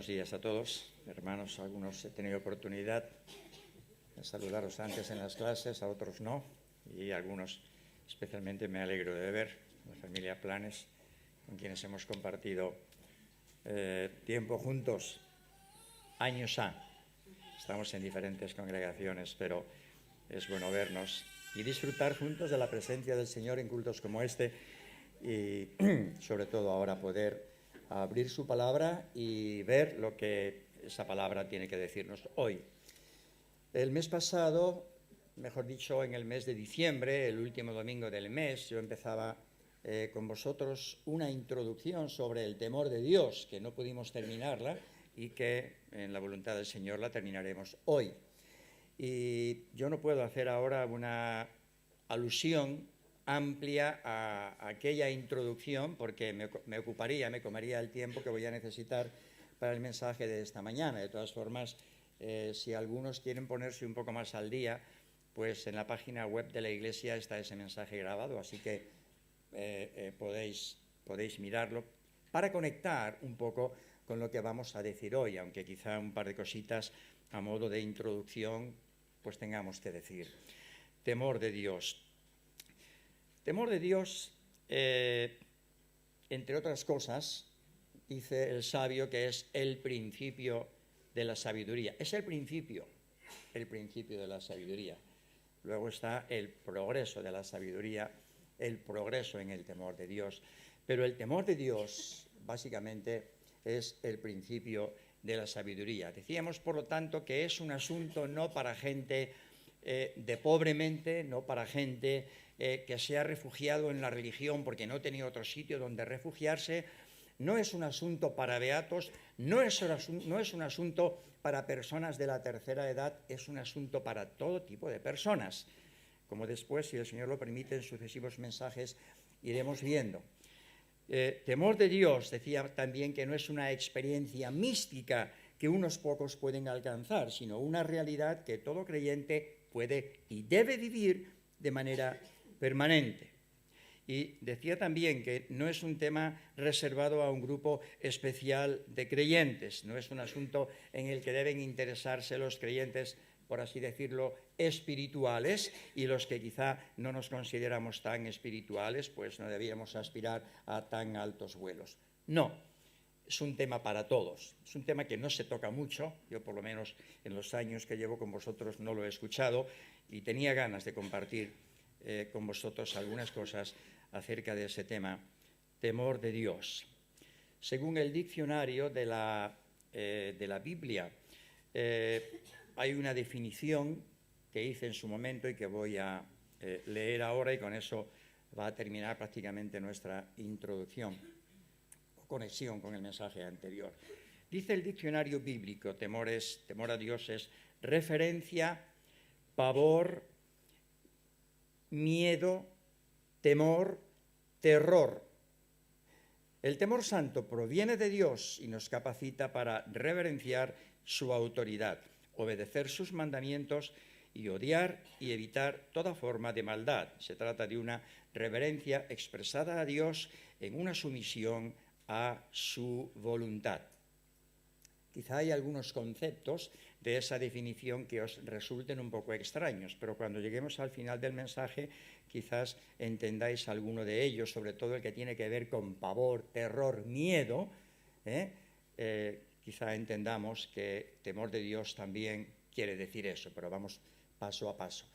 Buenos días a todos, hermanos. Algunos he tenido oportunidad de saludaros antes en las clases, a otros no, y algunos especialmente me alegro de ver, la familia Planes, con quienes hemos compartido tiempo juntos, años ha. Estamos en diferentes congregaciones, pero es bueno vernos y disfrutar juntos de la presencia del Señor en cultos como este y sobre todo ahora poder abrir su palabra y ver lo que esa palabra tiene que decirnos hoy. El mes pasado, mejor dicho, en el mes de diciembre, el último domingo del mes, yo empezaba con vosotros una introducción sobre el temor de Dios, que no pudimos terminarla y que en la voluntad del Señor la terminaremos hoy. Y yo no puedo hacer ahora una alusión amplia a aquella introducción porque me comería el tiempo que voy a necesitar para el mensaje de esta mañana. De todas formas, si algunos quieren ponerse un poco más al día, pues en la página web de la Iglesia está ese mensaje grabado, así que podéis mirarlo para conectar un poco con lo que vamos a decir hoy, aunque quizá un par de cositas a modo de introducción pues tengamos que decir. Temor de Dios. Temor de Dios, entre otras cosas, dice el sabio que es el principio de la sabiduría. Es el principio de la sabiduría. Luego está el progreso de la sabiduría, el progreso en el temor de Dios. Pero el temor de Dios, básicamente, es el principio de la sabiduría. Decíamos, por lo tanto, que es un asunto no para gente de pobre mente, no para gente que se ha refugiado en la religión porque no tenía otro sitio donde refugiarse. No es un asunto para beatos, no es un asunto para personas de la tercera edad, es un asunto para todo tipo de personas, como después, si el Señor lo permite, en sucesivos mensajes iremos viendo. Temor de Dios, decía también que no es una experiencia mística que unos pocos pueden alcanzar, sino una realidad que todo creyente puede y debe vivir de manera permanente. Y decía también que no es un tema reservado a un grupo especial de creyentes, no es un asunto en el que deben interesarse los creyentes, por así decirlo, espirituales, y los que quizá no nos consideramos tan espirituales, pues no debíamos aspirar a tan altos vuelos. No, es un tema para todos, es un tema que no se toca mucho, yo por lo menos en los años que llevo con vosotros no lo he escuchado y tenía ganas de compartir con vosotros algunas cosas acerca de ese tema, temor de Dios. Según el diccionario de la Biblia, hay una definición que hice en su momento y que voy a leer ahora, y con eso va a terminar prácticamente nuestra introducción o conexión con el mensaje anterior. Dice el diccionario bíblico, temor a Dios es referencia, pavor, miedo, temor, terror. El temor santo proviene de Dios y nos capacita para reverenciar su autoridad, obedecer sus mandamientos y odiar y evitar toda forma de maldad. Se trata de una reverencia expresada a Dios en una sumisión a su voluntad. Quizá hay algunos conceptos de esa definición que os resulten un poco extraños, pero cuando lleguemos al final del mensaje quizás entendáis alguno de ellos, sobre todo el que tiene que ver con pavor, terror, miedo. Quizá entendamos que temor de Dios también quiere decir eso, pero vamos paso a paso.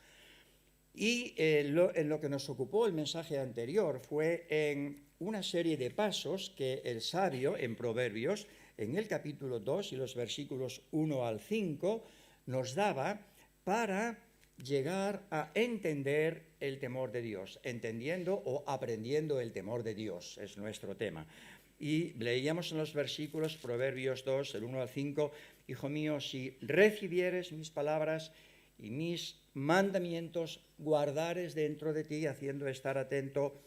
Y en lo que nos ocupó el mensaje anterior fue en una serie de pasos que el sabio en Proverbios, en el capítulo 2 y los versículos 1 al 5, nos daba para llegar a entender el temor de Dios, entendiendo o aprendiendo el temor de Dios, es nuestro tema. Y leíamos en los versículos, Proverbios 2, el 1 al 5, Hijo mío, si recibieres mis palabras y mis mandamientos, guardares dentro de ti, haciendo estar atento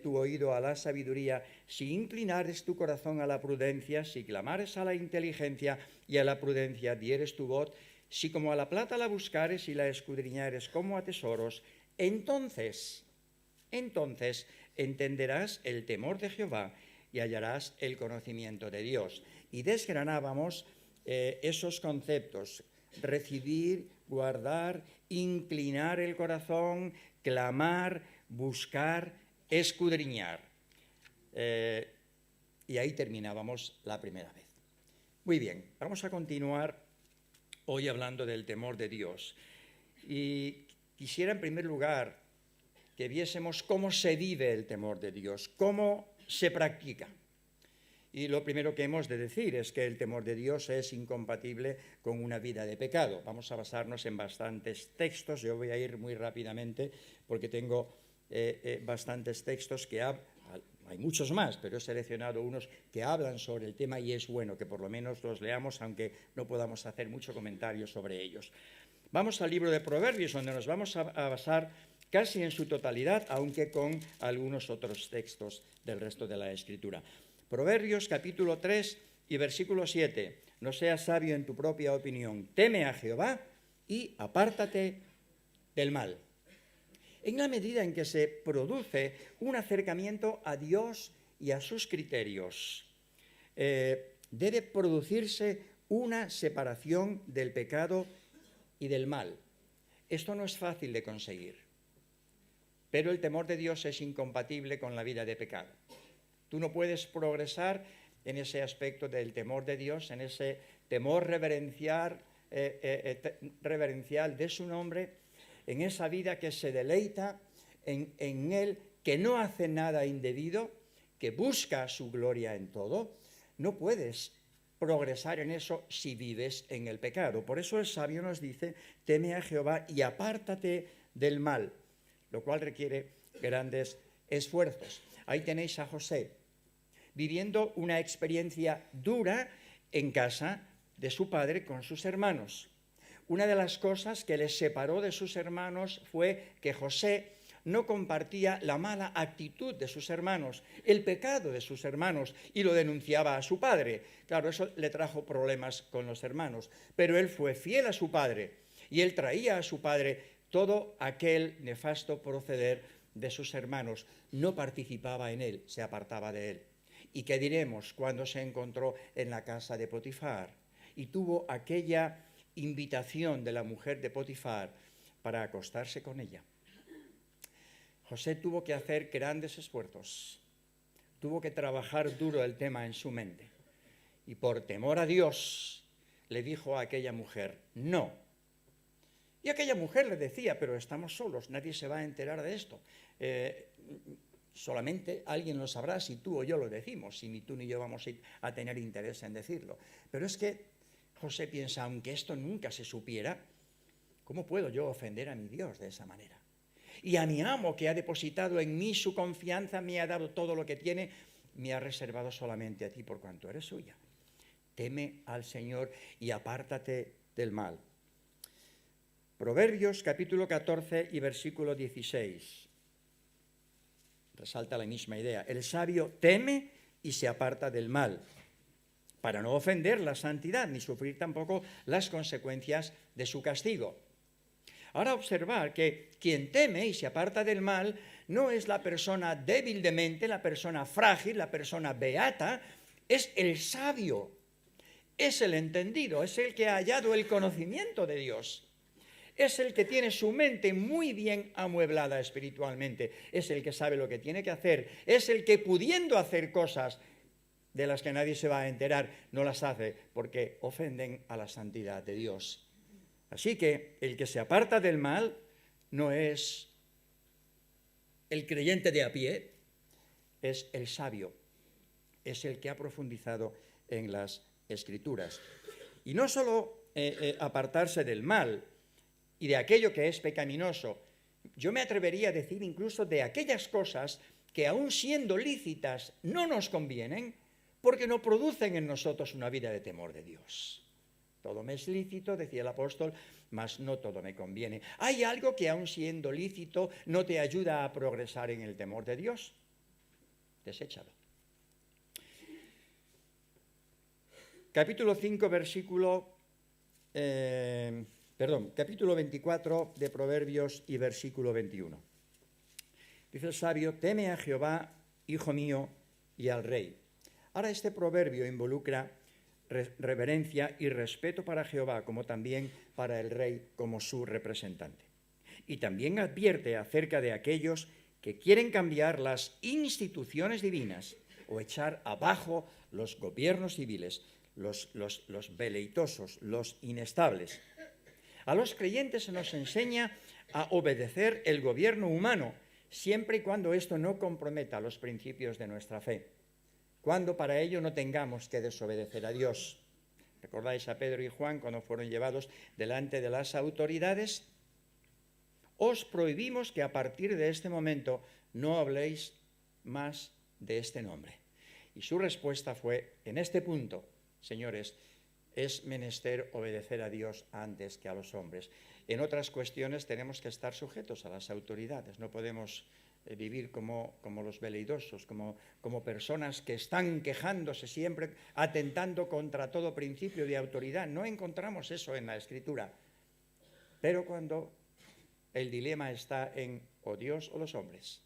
tu oído a la sabiduría, si inclinares tu corazón a la prudencia, si clamares a la inteligencia y a la prudencia dieres tu voz, si como a la plata la buscares y la escudriñares como a tesoros, entonces entenderás el temor de Jehová y hallarás el conocimiento de Dios. y desgranábamos esos conceptos: recibir, guardar, inclinar el corazón, clamar, buscar, escudriñar. Y ahí terminábamos la primera vez. Muy bien, vamos a continuar hoy hablando del temor de Dios. Y quisiera en primer lugar que viésemos cómo se vive el temor de Dios, cómo se practica. Y lo primero que hemos de decir es que el temor de Dios es incompatible con una vida de pecado. Vamos a basarnos en bastantes textos. Yo voy a ir muy rápidamente porque tengo bastantes textos que hay muchos más, pero he seleccionado unos que hablan sobre el tema y es bueno que por lo menos los leamos, aunque no podamos hacer mucho comentario sobre ellos. Vamos al libro de Proverbios, donde nos vamos a basar casi en su totalidad, aunque con algunos otros textos del resto de la Escritura. Proverbios capítulo 3 y versículo 7. No seas sabio en tu propia opinión, teme a Jehová y apártate del mal. En la medida en que se produce un acercamiento a Dios y a sus criterios, debe producirse una separación del pecado y del mal. Esto no es fácil de conseguir, pero el temor de Dios es incompatible con la vida de pecado. Tú no puedes progresar en ese aspecto del temor de Dios, en ese temor reverencial de su nombre, en esa vida que se deleita en Él, que no hace nada indebido, que busca su gloria en todo. No puedes progresar en eso si vives en el pecado. Por eso el sabio nos dice, teme a Jehová y apártate del mal, lo cual requiere grandes esfuerzos. Ahí tenéis a José, viviendo una experiencia dura en casa de su padre con sus hermanos. Una de las cosas que les separó de sus hermanos fue que José no compartía la mala actitud de sus hermanos, el pecado de sus hermanos, y lo denunciaba a su padre. Claro, eso le trajo problemas con los hermanos, pero él fue fiel a su padre y él traía a su padre todo aquel nefasto proceder de sus hermanos. No participaba en él, se apartaba de él. ¿Y qué diremos cuando se encontró en la casa de Potifar y tuvo aquella invitación de la mujer de Potifar para acostarse con ella? José tuvo que hacer grandes esfuerzos, tuvo que trabajar duro el tema en su mente y por temor a Dios le dijo a aquella mujer, no. Y aquella mujer le decía, pero estamos solos, nadie se va a enterar de esto. Solamente alguien lo sabrá si tú o yo lo decimos, si ni tú ni yo vamos a tener interés en decirlo. Pero es que José piensa, aunque esto nunca se supiera, ¿cómo puedo yo ofender a mi Dios de esa manera? Y a mi amo, que ha depositado en mí su confianza, me ha dado todo lo que tiene, me ha reservado solamente a ti por cuanto eres suya. Teme al Señor y apártate del mal. Proverbios capítulo 14 y versículo 16. Resalta la misma idea. El sabio teme y se aparta del mal, para no ofender la santidad ni sufrir tampoco las consecuencias de su castigo. Ahora observar que quien teme y se aparta del mal no es la persona débil de mente, la persona frágil, la persona beata, es el sabio, es el entendido, es el que ha hallado el conocimiento de Dios. Es el que tiene su mente muy bien amueblada espiritualmente, es el que sabe lo que tiene que hacer, es el que pudiendo hacer cosas de las que nadie se va a enterar, no las hace porque ofenden a la santidad de Dios. Así que el que se aparta del mal no es el creyente de a pie, es el sabio, es el que ha profundizado en las Escrituras. Y no solo apartarse del mal y de aquello que es pecaminoso, yo me atrevería a decir incluso de aquellas cosas que aun siendo lícitas no nos convienen porque no producen en nosotros una vida de temor de Dios. Todo me es lícito, decía el apóstol, mas no todo me conviene. ¿Hay algo que aun siendo lícito no te ayuda a progresar en el temor de Dios? Deséchalo. Capítulo 5, capítulo 24 de Proverbios y versículo 21. Dice el sabio, teme a Jehová, hijo mío, y al rey. Ahora este proverbio involucra reverencia y respeto para Jehová, como también para el rey como su representante. Y también advierte acerca de aquellos que quieren cambiar las instituciones divinas o echar abajo los gobiernos civiles, los veleitosos, los inestables. A los creyentes se nos enseña a obedecer el gobierno humano, siempre y cuando esto no comprometa los principios de nuestra fe, cuando para ello no tengamos que desobedecer a Dios. ¿Recordáis a Pedro y Juan cuando fueron llevados delante de las autoridades? Os prohibimos que a partir de este momento no habléis más de este nombre. Y su respuesta fue, en este punto, señores, es menester obedecer a Dios antes que a los hombres. En otras cuestiones tenemos que estar sujetos a las autoridades, no podemos vivir como los veleidosos, como personas que están quejándose siempre, atentando contra todo principio de autoridad. No encontramos eso en la Escritura. Pero cuando el dilema está en o Dios o los hombres,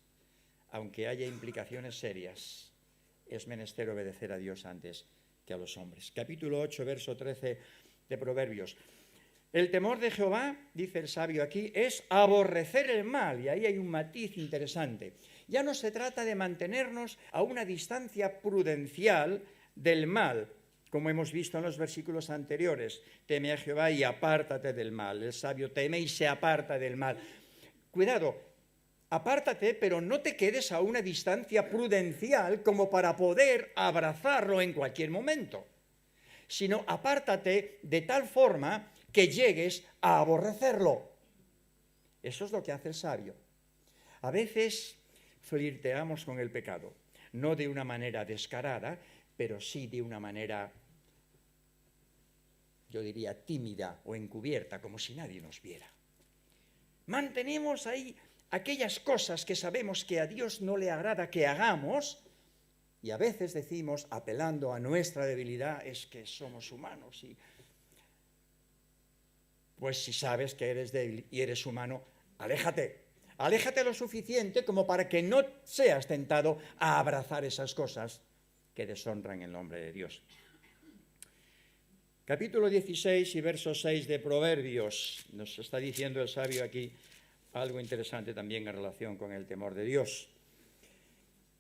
aunque haya implicaciones serias, es menester obedecer a Dios antes que a los hombres. Capítulo 8, verso 13 de Proverbios. El temor de Jehová, dice el sabio aquí, es aborrecer el mal, y ahí hay un matiz interesante. Ya no se trata de mantenernos a una distancia prudencial del mal, como hemos visto en los versículos anteriores. Teme a Jehová y apártate del mal. El sabio teme y se aparta del mal. Cuidado, apártate, pero no te quedes a una distancia prudencial como para poder abrazarlo en cualquier momento, sino apártate de tal forma que llegues a aborrecerlo. Eso es lo que hace el sabio. A veces flirteamos con el pecado, no de una manera descarada, pero sí de una manera, yo diría, tímida o encubierta, como si nadie nos viera. Mantenemos ahí aquellas cosas que sabemos que a Dios no le agrada que hagamos, y a veces decimos, apelando a nuestra debilidad, es que somos humanos. Y pues si sabes que eres débil y eres humano, aléjate. Aléjate lo suficiente como para que no seas tentado a abrazar esas cosas que deshonran el nombre de Dios. Capítulo 16 y verso 6 de Proverbios. Nos está diciendo el sabio aquí algo interesante también en relación con el temor de Dios.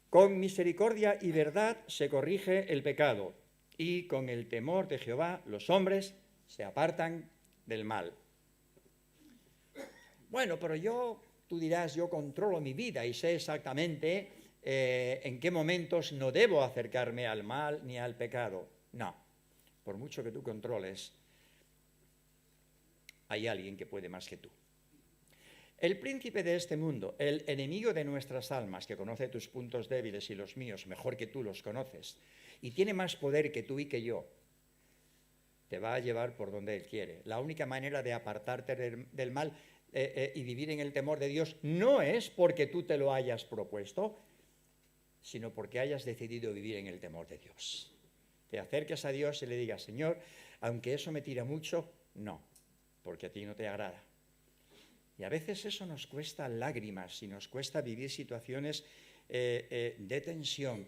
Con misericordia y verdad se corrige el pecado, y con el temor de Jehová los hombres se apartan del mal. Bueno, pero tú dirás, yo controlo mi vida y sé exactamente en qué momentos no debo acercarme al mal ni al pecado. No, por mucho que tú controles, hay alguien que puede más que tú. El príncipe de este mundo, el enemigo de nuestras almas, que conoce tus puntos débiles y los míos mejor que tú los conoces, y tiene más poder que tú y que yo, te va a llevar por donde él quiere. La única manera de apartarte del mal y vivir en el temor de Dios no es porque tú te lo hayas propuesto, sino porque hayas decidido vivir en el temor de Dios. Te acerques a Dios y le digas, Señor, aunque eso me tira mucho, no, porque a ti no te agrada. Y a veces eso nos cuesta lágrimas y nos cuesta vivir situaciones de tensión,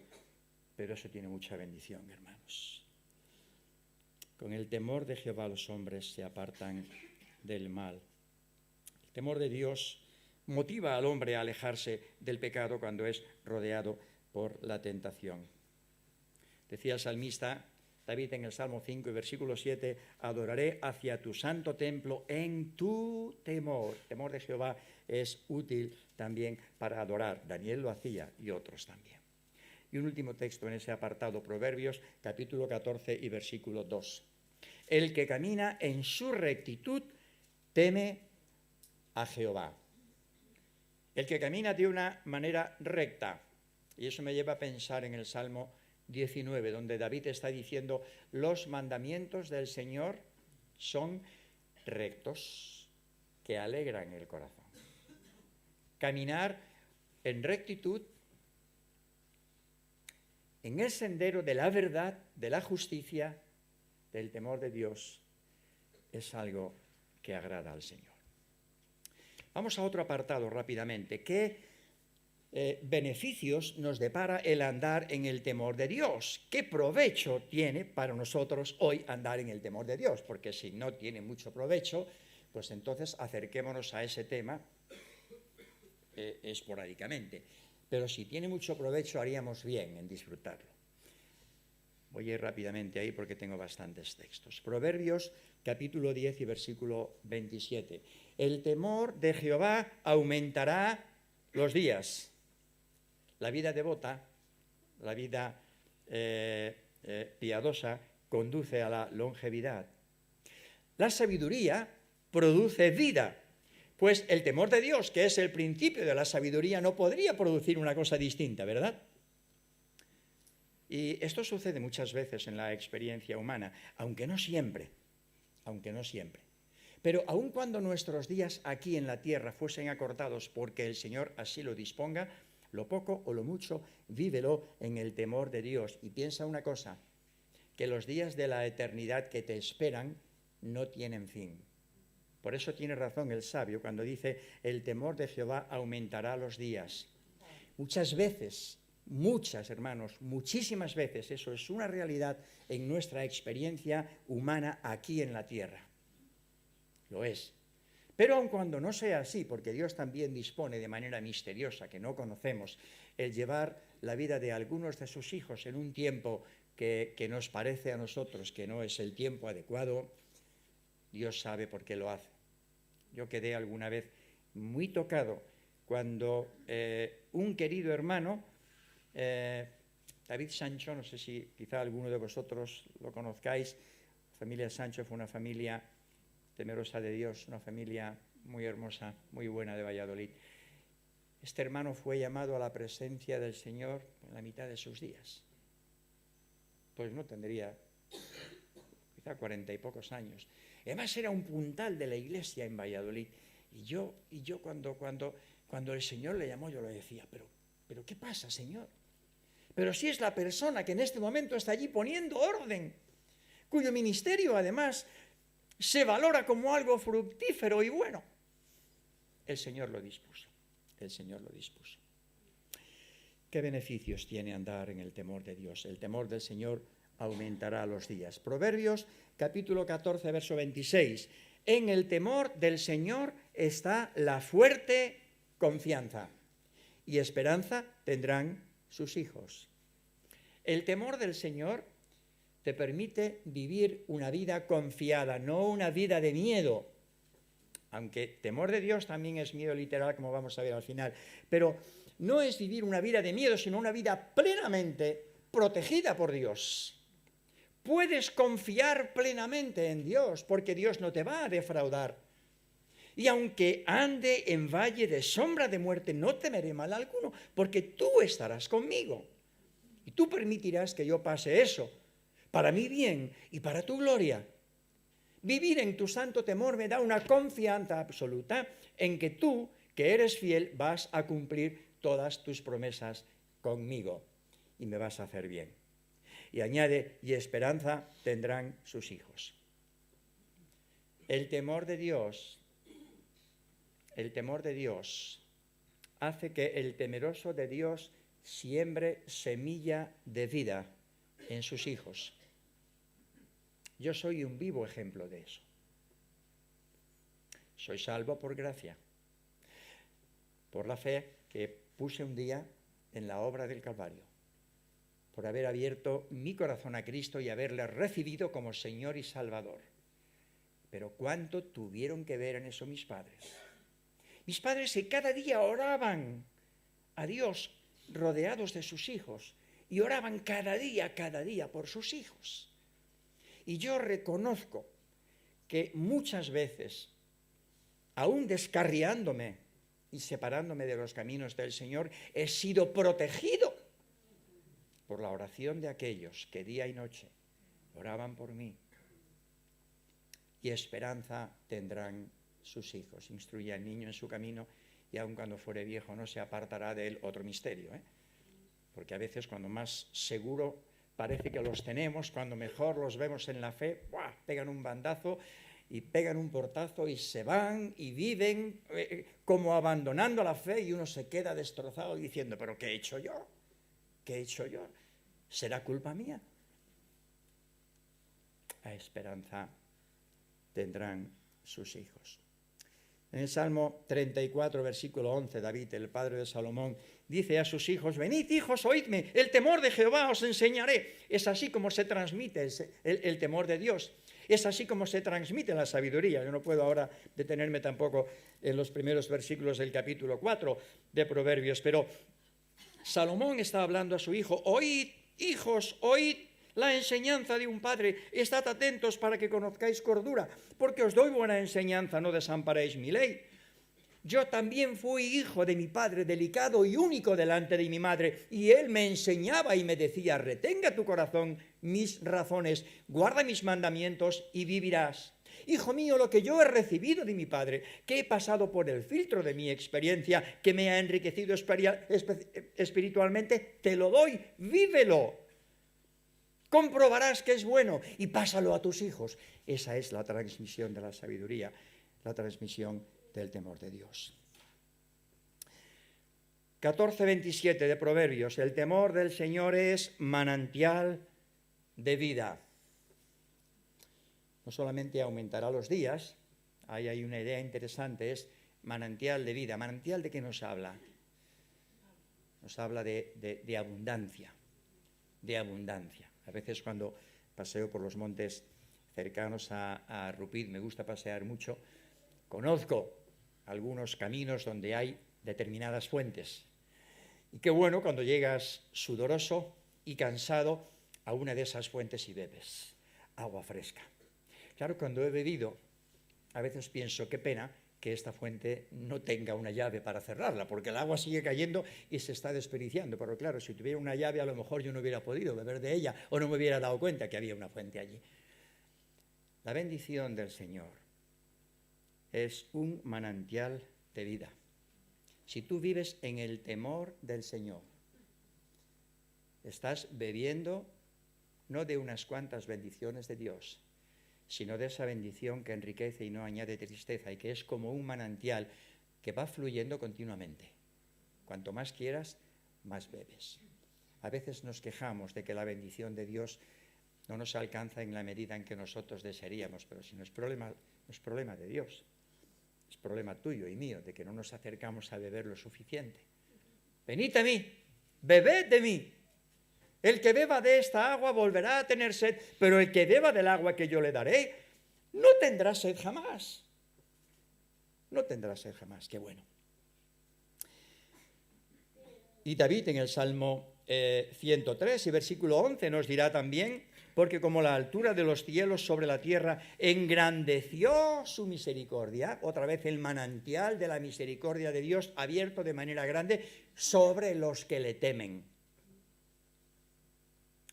pero eso tiene mucha bendición, hermanos. Con el temor de Jehová los hombres se apartan del mal. El temor de Dios motiva al hombre a alejarse del pecado cuando es rodeado por la tentación. Decía el salmista David en el Salmo 5 y versículo 7, adoraré hacia tu santo templo en tu temor. El temor de Jehová es útil también para adorar. Daniel lo hacía y otros también. Y un último texto en ese apartado, Proverbios, capítulo 14 y versículo 2. El que camina en su rectitud teme a Jehová. El que camina de una manera recta. Y eso me lleva a pensar en el Salmo 19, donde David está diciendo, los mandamientos del Señor son rectos, que alegran el corazón. Caminar en rectitud, en el sendero de la verdad, de la justicia, del temor de Dios, es algo que agrada al Señor. Vamos a otro apartado rápidamente. ¿Qué beneficios nos depara el andar en el temor de Dios. ¿Qué provecho tiene para nosotros hoy andar en el temor de Dios? Porque si no tiene mucho provecho, pues entonces acerquémonos a ese tema esporádicamente. Pero si tiene mucho provecho, haríamos bien en disfrutarlo. Voy a ir rápidamente ahí porque tengo bastantes textos. Proverbios, capítulo 10 y versículo 27. El temor de Jehová aumentará los días. La vida devota, la vida piadosa, conduce a la longevidad. La sabiduría produce vida, pues el temor de Dios, que es el principio de la sabiduría, no podría producir una cosa distinta, ¿verdad? Y esto sucede muchas veces en la experiencia humana, aunque no siempre. Pero aun cuando nuestros días aquí en la tierra fuesen acortados porque el Señor así lo disponga, lo poco o lo mucho, vívelo en el temor de Dios. Y piensa una cosa, que los días de la eternidad que te esperan no tienen fin. Por eso tiene razón el sabio cuando dice, el temor de Jehová aumentará los días. Muchas veces, hermanos, muchísimas veces, eso es una realidad en nuestra experiencia humana aquí en la tierra. Lo es. Pero aun cuando no sea así, porque Dios también dispone de manera misteriosa, que no conocemos, el llevar la vida de algunos de sus hijos en un tiempo que nos parece a nosotros que no es el tiempo adecuado, Dios sabe por qué lo hace. Yo quedé alguna vez muy tocado cuando un querido hermano, David Sancho, no sé si quizá alguno de vosotros lo conozcáis, la familia Sancho fue una familia temerosa de Dios, una familia muy hermosa, muy buena de Valladolid. Este hermano fue llamado a la presencia del Señor en la mitad de sus días. Pues no tendría quizá 40 y pocos años. Además era un puntal de la iglesia en Valladolid. Y yo cuando el Señor le llamó, yo le decía, pero ¿qué pasa, Señor? Pero si es la persona que en este momento está allí poniendo orden, cuyo ministerio además se valora como algo fructífero y bueno. El Señor lo dispuso. ¿Qué beneficios tiene andar en el temor de Dios? El temor del Señor aumentará los días. Proverbios, capítulo 14, verso 26. En el temor del Señor está la fuerte confianza, y esperanza tendrán sus hijos. El temor del Señor te permite vivir una vida confiada, no una vida de miedo. Aunque temor de Dios también es miedo literal, como vamos a ver al final. Pero no es vivir una vida de miedo, sino una vida plenamente protegida por Dios. Puedes confiar plenamente en Dios, porque Dios no te va a defraudar. Y aunque ande en valle de sombra de muerte, no temeré mal alguno, porque tú estarás conmigo. Y tú permitirás que yo pase eso, para mi bien y para tu gloria. Vivir en tu santo temor me da una confianza absoluta en que tú, que eres fiel, vas a cumplir todas tus promesas conmigo y me vas a hacer bien. Y añade, y esperanza tendrán sus hijos. El temor de Dios hace que el temeroso de Dios siembre semilla de vida en sus hijos. Yo soy un vivo ejemplo de eso. Soy salvo por gracia, por la fe que puse un día en la obra del Calvario, por haber abierto mi corazón a Cristo y haberle recibido como Señor y Salvador. Pero ¿cuánto tuvieron que ver en eso mis padres? Mis padres que cada día oraban a Dios rodeados de sus hijos y oraban cada día por sus hijos. Y yo reconozco que muchas veces, aún descarriándome y separándome de los caminos del Señor, he sido protegido por la oración de aquellos que día y noche oraban por mí. Y esperanza tendrán sus hijos. Instruye al niño en su camino y aun cuando fuere viejo no se apartará de él. Otro misterio, porque a veces cuando más seguro parece que los tenemos, cuando mejor los vemos en la fe, ¡buah!, pegan un bandazo y pegan un portazo y se van y viven como abandonando la fe, y uno se queda destrozado diciendo, ¿pero qué he hecho yo? ¿Qué he hecho yo? ¿Será culpa mía? La esperanza tendrán sus hijos. En el Salmo 34, versículo 11, David, el padre de Salomón, dice a sus hijos, venid hijos, oídme, el temor de Jehová os enseñaré. Es así como se transmite el temor de Dios. Es así como se transmite la sabiduría. Yo no puedo ahora detenerme tampoco en los primeros versículos del capítulo 4 de Proverbios, pero Salomón está hablando a su hijo, oíd, hijos, oíd la enseñanza de un padre, estad atentos para que conozcáis cordura, porque os doy buena enseñanza, no desamparéis mi ley. Yo también fui hijo de mi padre, delicado y único delante de mi madre, y él me enseñaba y me decía, retenga tu corazón mis razones, guarda mis mandamientos y vivirás. Hijo mío, lo que yo he recibido de mi padre, que he pasado por el filtro de mi experiencia, que me ha enriquecido espiritualmente, te lo doy, vívelo. Comprobarás que es bueno y pásalo a tus hijos. Esa es la transmisión de la sabiduría, la transmisión del temor de Dios. 14:27 de Proverbios. El temor del Señor es manantial de vida. No solamente aumentará los días, ahí hay una idea interesante, es manantial de vida. ¿Manantial de qué nos habla? Nos habla de abundancia, de abundancia. A veces cuando paseo por los montes cercanos a Rupit, me gusta pasear mucho, conozco algunos caminos donde hay determinadas fuentes. Y qué bueno cuando llegas sudoroso y cansado a una de esas fuentes y bebes agua fresca. Claro, cuando he bebido, a veces pienso, qué pena que esta fuente no tenga una llave para cerrarla, porque el agua sigue cayendo y se está desperdiciando. Pero claro, si tuviera una llave, a lo mejor yo no hubiera podido beber de ella o no me hubiera dado cuenta que había una fuente allí. La bendición del Señor es un manantial de vida. Si tú vives en el temor del Señor, estás bebiendo no de unas cuantas bendiciones de Dios, sino de esa bendición que enriquece y no añade tristeza, y que es como un manantial que va fluyendo continuamente. Cuanto más quieras, más bebes. A veces nos quejamos de que la bendición de Dios no nos alcanza en la medida en que nosotros desearíamos, pero si no es problema de Dios, es problema tuyo y mío, de que no nos acercamos a beber lo suficiente. Venid a mí, bebed de mí. El que beba de esta agua volverá a tener sed, pero el que beba del agua que yo le daré no tendrá sed jamás. No tendrá sed jamás, qué bueno. Y David en el Salmo 103 y versículo 11 nos dirá también, porque como la altura de los cielos sobre la tierra engrandeció su misericordia, otra vez el manantial de la misericordia de Dios abierto de manera grande sobre los que le temen.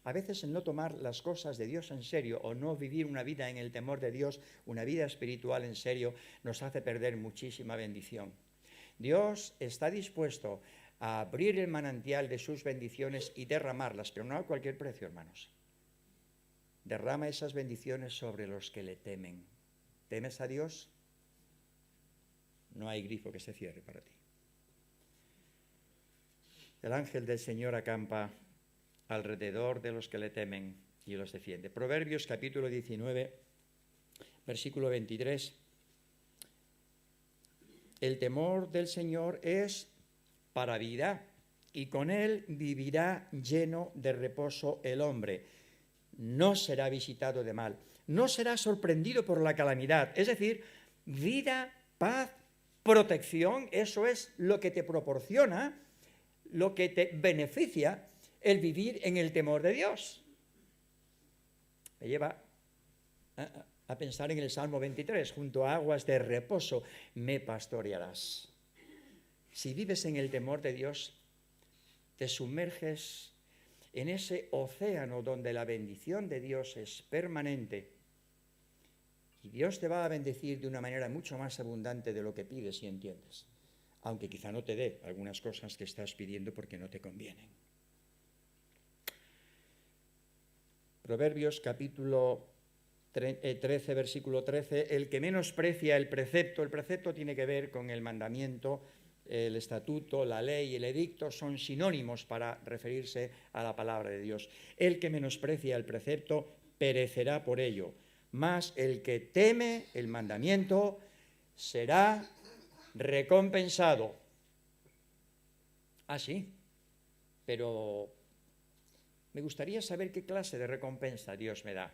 A veces el no tomar las cosas de Dios en serio o no vivir una vida en el temor de Dios, una vida espiritual en serio, nos hace perder muchísima bendición. Dios está dispuesto a abrir el manantial de sus bendiciones y derramarlas, pero no a cualquier precio, hermanos. Derrama esas bendiciones sobre los que le temen. ¿Temes a Dios? No hay grifo que se cierre para ti. El ángel del Señor acampa alrededor de los que le temen y los defiende. Proverbios capítulo 19, versículo 23. El temor del Señor es para vida, y con él vivirá lleno de reposo el hombre. No será visitado de mal, no será sorprendido por la calamidad. Es decir, vida, paz, protección, eso es lo que te proporciona, lo que te beneficia el vivir en el temor de Dios. Me lleva a pensar en el Salmo 23, junto a aguas de reposo me pastorearás. Si vives en el temor de Dios, te sumerges en ese océano donde la bendición de Dios es permanente, y Dios te va a bendecir de una manera mucho más abundante de lo que pides y entiendes, aunque quizá no te dé algunas cosas que estás pidiendo porque no te convienen. Proverbios capítulo 13, versículo 13, el que menosprecia el precepto tiene que ver con el mandamiento, el estatuto, la ley y el edicto son sinónimos para referirse a la palabra de Dios. El que menosprecia el precepto perecerá por ello, mas el que teme el mandamiento será recompensado. Ah, sí, pero me gustaría saber qué clase de recompensa Dios me da.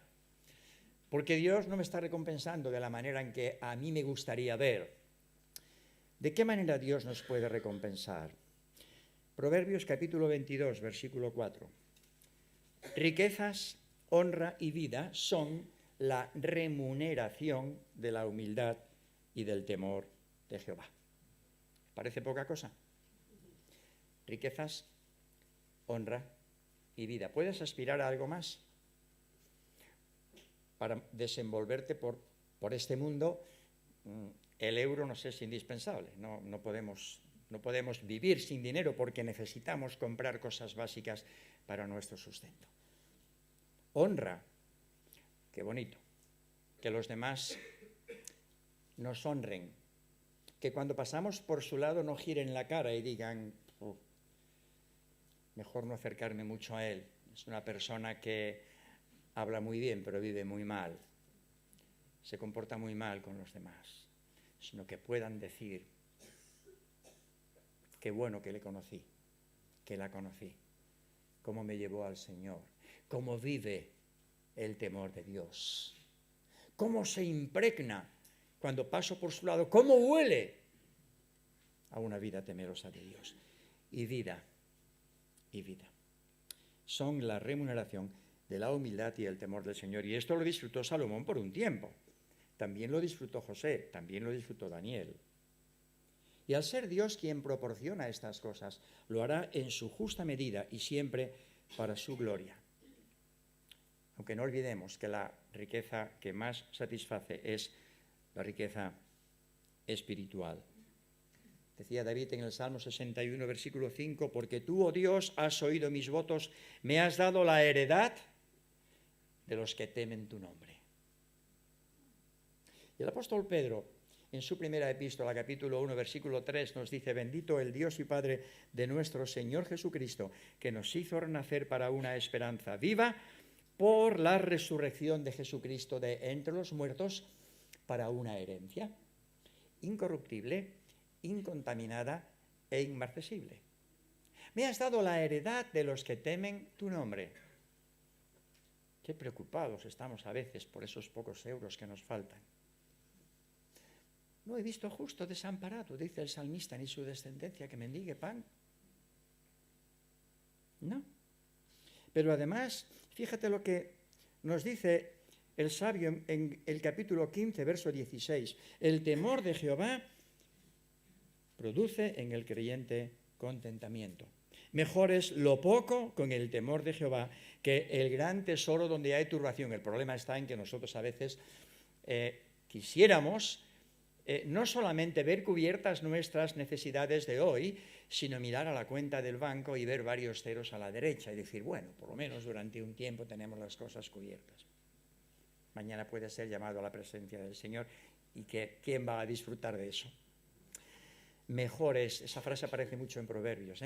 Porque Dios no me está recompensando de la manera en que a mí me gustaría ver. ¿De qué manera Dios nos puede recompensar? Proverbios capítulo 22, versículo 4. Riquezas, honra y vida son la remuneración de la humildad y del temor de Jehová. ¿Parece poca cosa? Riquezas, honra y vida. ¿Puedes aspirar a algo más? Para desenvolverte por este mundo, el euro nos es indispensable. No podemos vivir sin dinero porque necesitamos comprar cosas básicas para nuestro sustento. Honra, qué bonito, que los demás nos honren, que cuando pasamos por su lado no giren la cara y digan, mejor no acercarme mucho a él, es una persona que habla muy bien pero vive muy mal, se comporta muy mal con los demás, sino que puedan decir, qué bueno que le conocí, que la conocí, cómo me llevó al Señor, cómo vive el temor de Dios, cómo se impregna cuando paso por su lado, cómo huele a una vida temerosa de Dios. Y vida, son la remuneración de la humildad y el temor del Señor. Y esto lo disfrutó Salomón por un tiempo. También lo disfrutó José, también lo disfrutó Daniel. Y al ser Dios quien proporciona estas cosas, lo hará en su justa medida y siempre para su gloria. Aunque no olvidemos que la riqueza que más satisface es la riqueza espiritual. Decía David en el Salmo 61, versículo 5, porque tú, oh Dios, has oído mis votos, me has dado la heredad de los que temen tu nombre. Y el apóstol Pedro, en su primera epístola, capítulo 1, versículo 3, nos dice, bendito el Dios y Padre de nuestro Señor Jesucristo, que nos hizo renacer para una esperanza viva por la resurrección de Jesucristo de entre los muertos, para una herencia incorruptible, incontaminada e inmarcesible. Me has dado la heredad de los que temen tu nombre. Qué preocupados estamos a veces por esos pocos euros que nos faltan. No he visto justo desamparado, dice el salmista, ni su descendencia que mendigue pan. No. Pero además, fíjate lo que nos dice el sabio en el capítulo 15, verso 16. El temor de Jehová produce en el creyente contentamiento. Mejor es lo poco con el temor de Jehová que el gran tesoro donde hay turbación. El problema está en que nosotros a veces quisiéramos no solamente ver cubiertas nuestras necesidades de hoy, sino mirar a la cuenta del banco y ver varios ceros a la derecha y decir, bueno, por lo menos durante un tiempo tenemos las cosas cubiertas. Mañana puede ser llamado a la presencia del Señor y ¿quién va a disfrutar de eso? Mejor es, esa frase aparece mucho en Proverbios,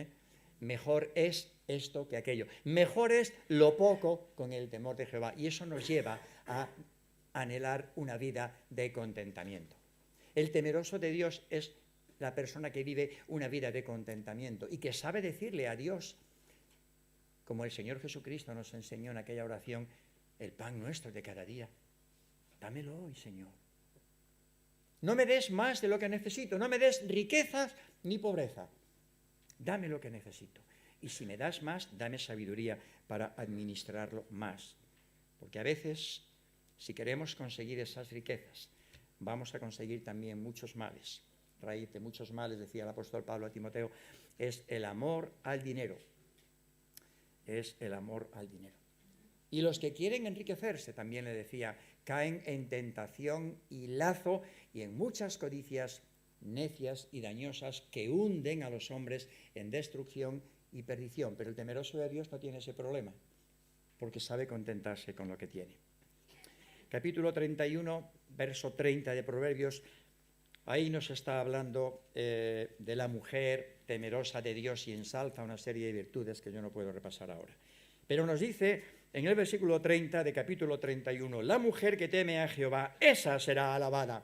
mejor es esto que aquello. Mejor es lo poco con el temor de Jehová. Y eso nos lleva a anhelar una vida de contentamiento. El temeroso de Dios es la persona que vive una vida de contentamiento y que sabe decirle a Dios, como el Señor Jesucristo nos enseñó en aquella oración, el pan nuestro de cada día. Dámelo hoy, Señor. No me des más de lo que necesito, no me des riquezas ni pobreza. Dame lo que necesito. Y si me das más, dame sabiduría para administrarlo más. Porque a veces, si queremos conseguir esas riquezas, vamos a conseguir también muchos males. Raíz de muchos males, decía el apóstol Pablo a Timoteo, es el amor al dinero. Es el amor al dinero. Y los que quieren enriquecerse, también le decía, caen en tentación y lazo y en muchas codicias necias y dañosas que hunden a los hombres en destrucción y perdición. Pero el temeroso de Dios no tiene ese problema, porque sabe contentarse con lo que tiene. capítulo 31, verso 30 de Proverbios, ahí nos está hablando de la mujer temerosa de Dios y ensalza una serie de virtudes que yo no puedo repasar ahora. Pero nos dice en el versículo 30 de capítulo 31, la mujer que teme a Jehová, esa será alabada.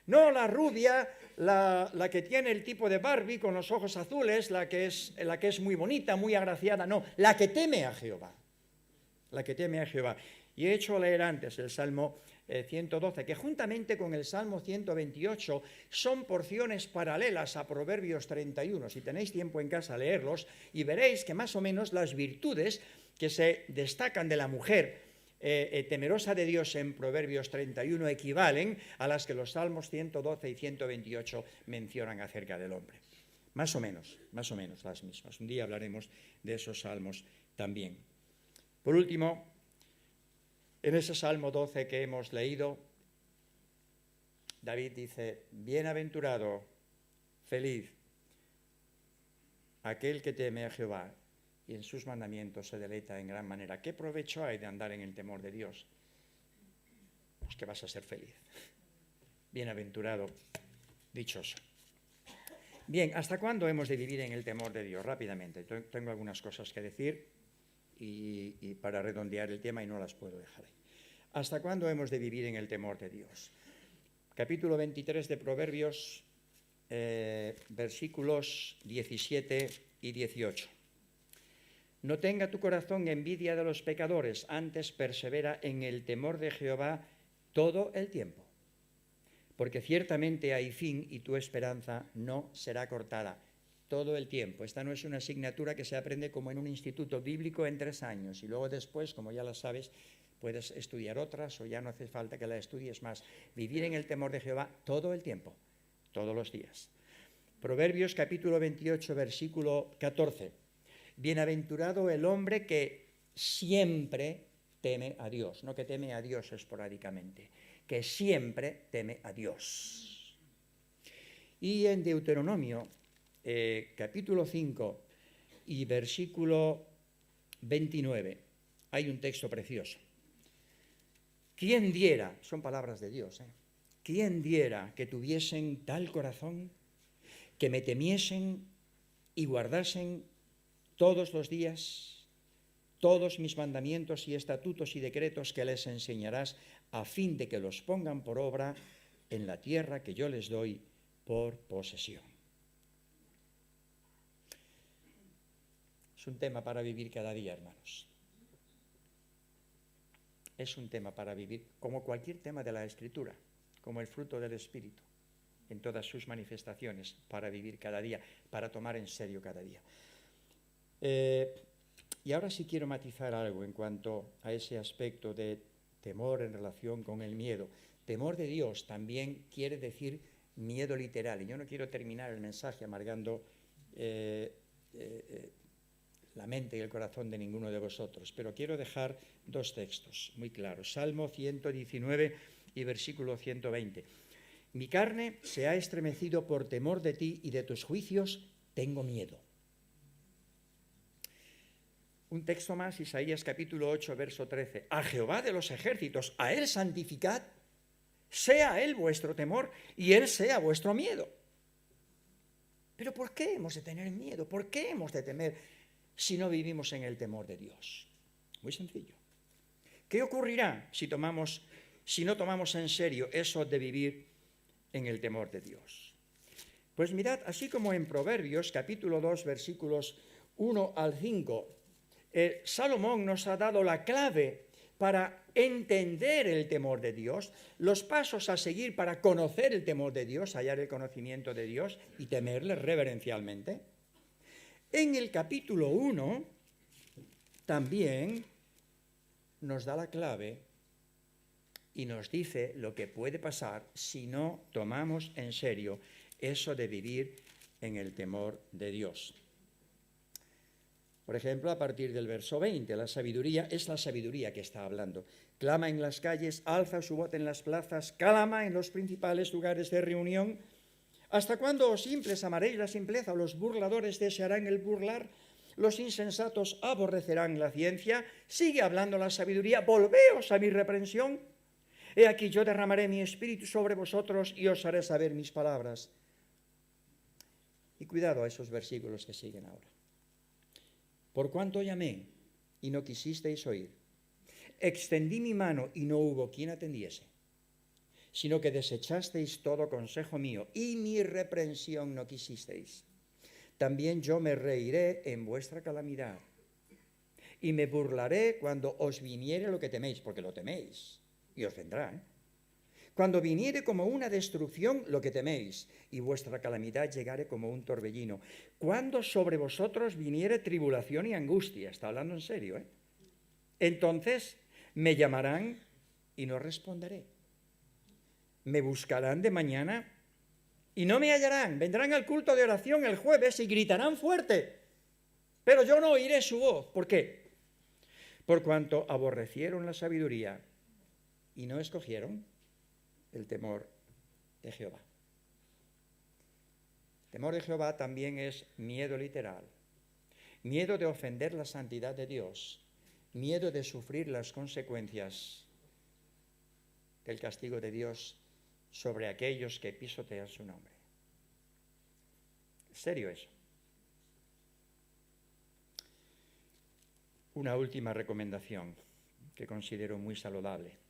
No la rubia, la que tiene el tipo de Barbie con los ojos azules, la que es muy bonita, muy agraciada, no, la que teme a Jehová. La que teme a Jehová. Y he hecho leer antes el Salmo 112, que juntamente con el Salmo 128 son porciones paralelas a Proverbios 31. Si tenéis tiempo en casa, leerlos y veréis que más o menos las virtudes que se destacan de la mujer temerosa de Dios en Proverbios 31 equivalen a las que los Salmos 112 y 128 mencionan acerca del hombre. Más o menos las mismas. Un día hablaremos de esos salmos también. Por último, en ese Salmo 12 que hemos leído, David dice, bienaventurado, feliz, aquel que teme a Jehová y en sus mandamientos se deleita en gran manera. ¿Qué provecho hay de andar en el temor de Dios? Pues que vas a ser feliz. Bienaventurado, dichoso. Bien, ¿hasta cuándo hemos de vivir en el temor de Dios? Rápidamente, tengo algunas cosas que decir y para redondear el tema y no las puedo dejar ahí. ¿Hasta cuándo hemos de vivir en el temor de Dios? Capítulo 23 de Proverbios, versículos 17 y 18. No tenga tu corazón envidia de los pecadores, antes persevera en el temor de Jehová todo el tiempo. Porque ciertamente hay fin y tu esperanza no será cortada todo el tiempo. Esta no es una asignatura que se aprende como en un instituto bíblico en 3 años y luego después, como ya la sabes, puedes estudiar otras o ya no hace falta que la estudies más. Vivir en el temor de Jehová todo el tiempo, todos los días. Proverbios capítulo 28, versículo 14. Bienaventurado el hombre que siempre teme a Dios, no que teme a Dios esporádicamente, que siempre teme a Dios. Y en Deuteronomio, capítulo 5 y versículo 29, hay un texto precioso. ¿Quién diera, son palabras de Dios, quién diera que tuviesen tal corazón, que me temiesen y guardasen todos los días todos mis mandamientos y estatutos y decretos que les enseñarás, a fin de que los pongan por obra en la tierra que yo les doy por posesión. Es un tema para vivir cada día, hermanos. Es un tema para vivir, como cualquier tema de la Escritura, como el fruto del Espíritu, en todas sus manifestaciones, para vivir cada día, para tomar en serio cada día. Y ahora sí quiero matizar algo en cuanto a ese aspecto de temor en relación con el miedo. Temor de Dios también quiere decir miedo literal. Y yo no quiero terminar el mensaje amargando la mente y el corazón de ninguno de vosotros, pero quiero dejar 2 textos muy claros. Salmo 119 y versículo 120. Mi carne se ha estremecido por temor de ti y de tus juicios tengo miedo. Un texto más, Isaías capítulo 8, verso 13. A Jehová de los ejércitos, a él santificad, sea él vuestro temor y él sea vuestro miedo. Pero ¿por qué hemos de tener miedo? ¿Por qué hemos de temer si no vivimos en el temor de Dios? Muy sencillo. ¿Qué ocurrirá si no tomamos en serio eso de vivir en el temor de Dios? Pues mirad, así como en Proverbios capítulo 2, versículos 1 al 5, Salomón nos ha dado la clave para entender el temor de Dios, los pasos a seguir para conocer el temor de Dios, hallar el conocimiento de Dios y temerle reverencialmente. En el capítulo 1 también nos da la clave y nos dice lo que puede pasar si no tomamos en serio eso de vivir en el temor de Dios. Por ejemplo, a partir del verso 20, la sabiduría es la sabiduría que está hablando. Clama en las calles, alza su voz en las plazas, clama en los principales lugares de reunión. ¿Hasta cuándo, os simples, amaréis la simpleza? Los burladores desearán el burlar, los insensatos aborrecerán la ciencia. Sigue hablando la sabiduría, volveos a mi reprensión. He aquí yo derramaré mi espíritu sobre vosotros y os haré saber mis palabras. Y cuidado a esos versículos que siguen ahora. Por cuanto llamé y no quisisteis oír, extendí mi mano y no hubo quien atendiese, sino que desechasteis todo consejo mío y mi reprensión no quisisteis. También yo me reiré en vuestra calamidad y me burlaré cuando os viniere lo que teméis, porque lo teméis y os vendrá, ¿eh? Cuando viniere como una destrucción lo que teméis, y vuestra calamidad llegare como un torbellino. Cuando sobre vosotros viniere tribulación y angustia, está hablando en serio, ¿eh? Entonces me llamarán y no responderé. Me buscarán de mañana y no me hallarán. Vendrán al culto de oración el jueves y gritarán fuerte, pero yo no oiré su voz. ¿Por qué? Por cuanto aborrecieron la sabiduría y no escogieron el temor de Jehová. El temor de Jehová también es miedo literal, miedo de ofender la santidad de Dios, miedo de sufrir las consecuencias del castigo de Dios sobre aquellos que pisotean su nombre. ¿Es serio eso? Una última recomendación que considero muy saludable.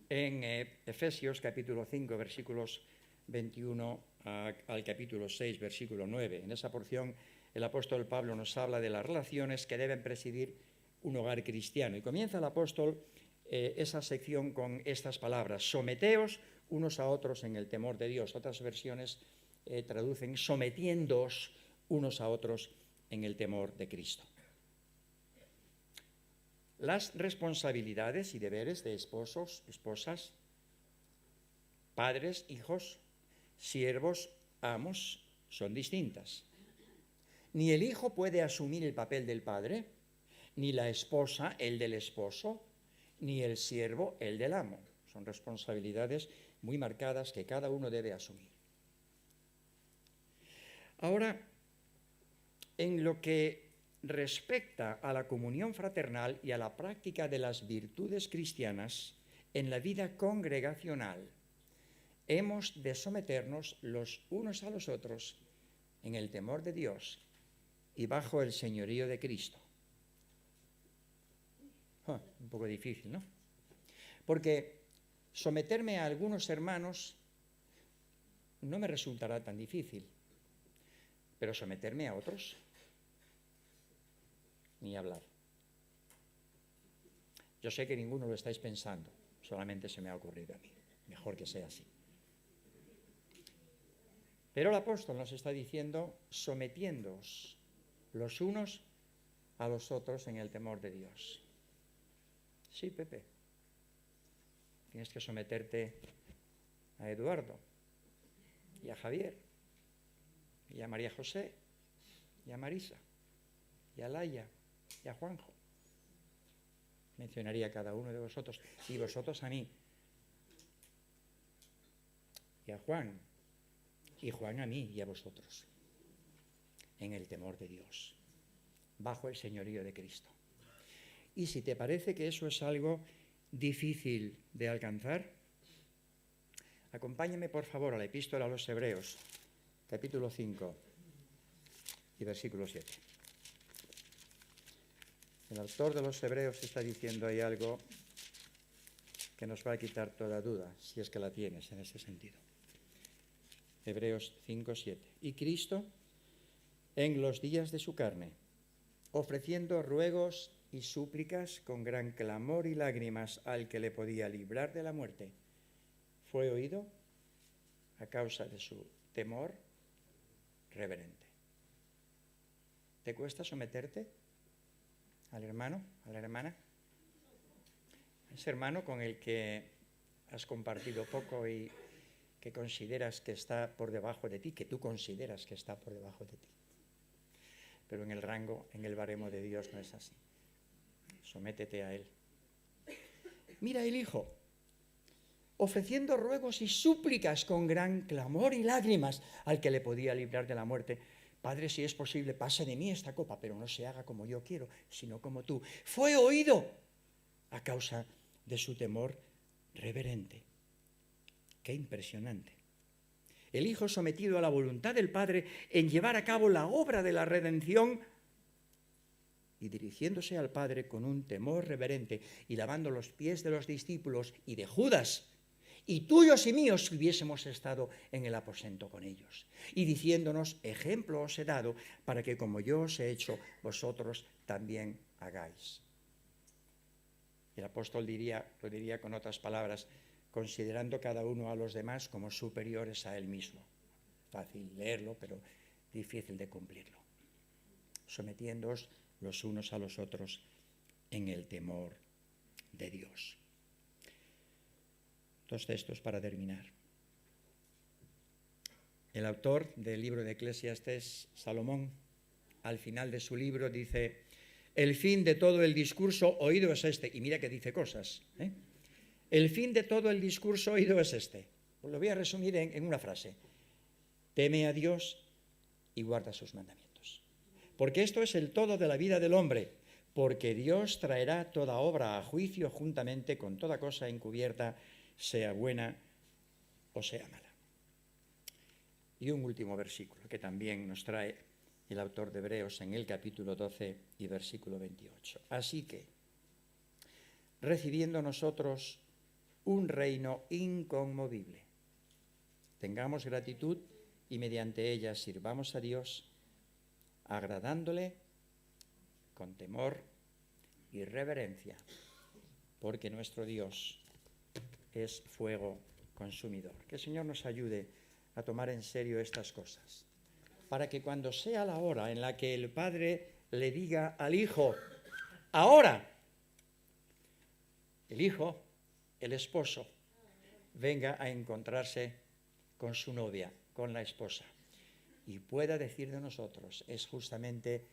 En Efesios capítulo 5, versículos 21 al capítulo 6, versículo 9, en esa porción el apóstol Pablo nos habla de las relaciones que deben presidir un hogar cristiano. Y comienza el apóstol esa sección con estas palabras: someteos unos a otros en el temor de Dios. Otras versiones traducen sometiéndoos unos a otros en el temor de Cristo. Las responsabilidades y deberes de esposos, esposas, padres, hijos, siervos, amos, son distintas. Ni el hijo puede asumir el papel del padre, ni la esposa el del esposo, ni el siervo el del amo. Son responsabilidades muy marcadas que cada uno debe asumir. Ahora, en lo que respecta a la comunión fraternal y a la práctica de las virtudes cristianas en la vida congregacional, hemos de someternos los unos a los otros en el temor de Dios y bajo el señorío de Cristo. Un poco difícil, ¿no? Porque someterme a algunos hermanos no me resultará tan difícil, pero someterme a otros, ni hablar. Yo sé que ninguno lo estáis pensando, solamente se me ha ocurrido a mí. Mejor que sea así. Pero el apóstol nos está diciendo: sometiéndoos los unos a los otros en el temor de Dios. Sí, Pepe, tienes que someterte a Eduardo y a Javier y a María José y a Marisa y a Laia y a Juanjo. Mencionaría a cada uno de vosotros, y vosotros a mí, y a Juan, y Juan a mí y a vosotros, en el temor de Dios, bajo el señorío de Cristo. Y si te parece que eso es algo difícil de alcanzar, acompáñame por favor a la epístola a los Hebreos, capítulo 5 y versículo 7. El autor de los Hebreos está diciendo ahí algo que nos va a quitar toda duda, si es que la tienes en ese sentido. Hebreos 5, 7. Y Cristo, en los días de su carne, ofreciendo ruegos y súplicas con gran clamor y lágrimas al que le podía librar de la muerte, fue oído a causa de su temor reverente. ¿Te cuesta someterte al hermano, a la hermana? Ese hermano con el que has compartido poco y que consideras que está por debajo de ti, que tú consideras que está por debajo de ti. Pero en el rango, en el baremo de Dios no es así. Sométete a él. Mira el hijo, ofreciendo ruegos y súplicas con gran clamor y lágrimas al que le podía librar de la muerte. Padre, si es posible, pase de mí esta copa, pero no se haga como yo quiero, sino como tú. Fue oído a causa de su temor reverente. ¡Qué impresionante! El Hijo sometido a la voluntad del Padre en llevar a cabo la obra de la redención y dirigiéndose al Padre con un temor reverente y lavando los pies de los discípulos y de Judas, y tuyos y míos si hubiésemos estado en el aposento con ellos, y diciéndonos: ejemplo os he dado para que como yo os he hecho, vosotros también hagáis. El apóstol lo diría con otras palabras: considerando cada uno a los demás como superiores a él mismo. Fácil leerlo, pero difícil de cumplirlo. Sometiéndoos los unos a los otros en el temor de Dios. Dos textos para terminar. El autor del libro de Eclesiastés, Salomón, al final de su libro dice: el fin de todo el discurso oído es este. Y mira que dice cosas, ¿eh? El fin de todo el discurso oído es este. Pues lo voy a resumir en una frase. Teme a Dios y guarda sus mandamientos. Porque esto es el todo de la vida del hombre. Porque Dios traerá toda obra a juicio juntamente con toda cosa encubierta, sea buena o sea mala. Y un último versículo que también nos trae el autor de Hebreos en el capítulo 12 y versículo 28. Así que, recibiendo nosotros un reino inconmovible, tengamos gratitud y mediante ella sirvamos a Dios, agradándole con temor y reverencia, porque nuestro Dios es fuego consumidor. Que el Señor nos ayude a tomar en serio estas cosas, para que cuando sea la hora en la que el Padre le diga al Hijo: ahora, el Hijo, el esposo, venga a encontrarse con su novia, con la esposa, y pueda decir de nosotros: es justamente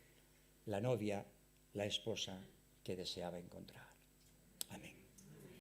la novia, la esposa que deseaba encontrar.